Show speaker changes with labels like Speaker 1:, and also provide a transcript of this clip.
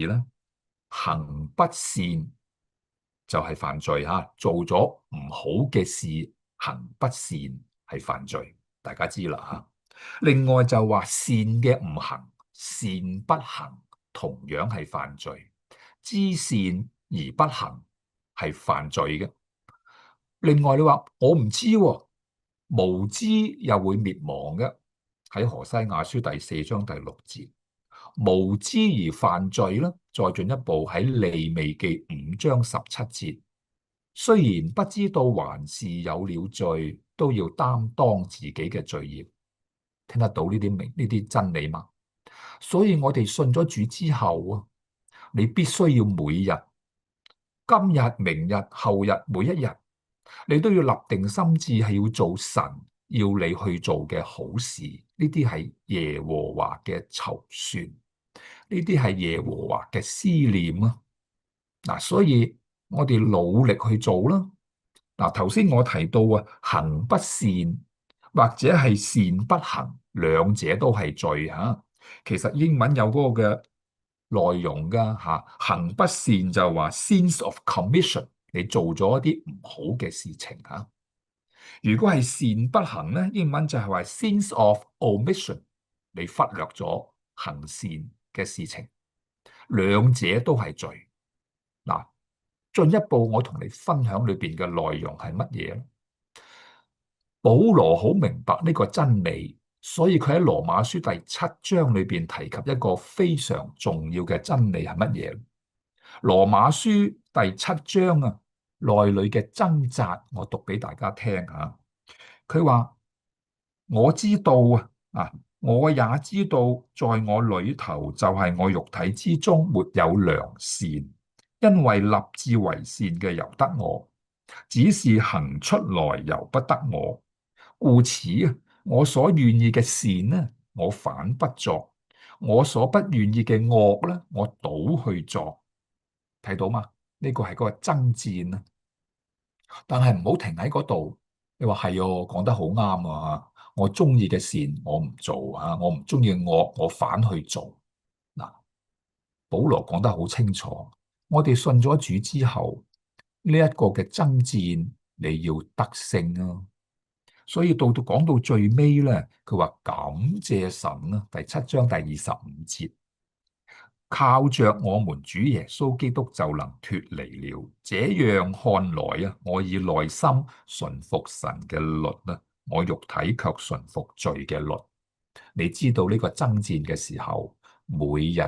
Speaker 1: 咧，行不善就係犯罪吓，做咗唔好嘅事，行不善係犯罪，大家知啦吓。另外就話善嘅唔行，善不行，同樣係犯罪。知善而不行係犯罪嘅。另外你話我唔知喎，無知又會滅亡嘅。喺何西阿書第4章第6節，無知而犯罪啦。再進一步喺利未記5章17節，雖然不知道還是有了罪，都要擔當自己嘅罪孽。聽得到呢啲真理嗎？所以我哋信咗主之後啊，你必須要每日、今日、明日、後日，每一日，你都要立定心志，係要做神要你去做嘅好事。呢啲係耶和華嘅籌算，呢啲係耶和華嘅思念啊！嗱，所以我哋努力去做啦。嗱，頭先我提到啊，行不善或者係善不行，兩者都係罪吓。其實英文有嗰個嘅內容噶吓，行不善就話 sins of commission，你做咗一啲唔好嘅事情吓。如果係善不行咧，英文就係話 sins of omission，你忽略咗行善嘅事情，兩者都係罪。嗱，進一步我同你分享裏邊嘅內容係乜嘢咧？保羅好明白呢個真理，所以佢喺羅馬書第7章裏邊提及一個非常重要嘅真理係乜嘢？羅馬書第7章啊，內裏嘅掙扎，我讀俾大家聽吓。佢話我知道我也知道，在我裏頭就係我肉體之中沒有良善，因為立志為善嘅由得我，只是行出來由不得我。故此我所願意嘅善呢，我反不作；我所不願意嘅惡呢，我倒去做。睇到嗎？呢個係嗰個爭戰啊！但係唔好停喺嗰度。你話係哦，講得好啱啊！我中意嘅善我唔做啊，我唔中意嘅惡我反去做。嗱，保羅講得好清楚，我哋信咗主之後，呢一個嘅爭戰你要得勝啊！所以到講到最尾咧，佢話感謝神啊，第7章第25節，靠着我們主耶穌基督就能脫離了。這樣看來啊，我以內心順服神嘅律啊，我肉體卻順服罪嘅律。你知道呢個爭戰嘅時候，每日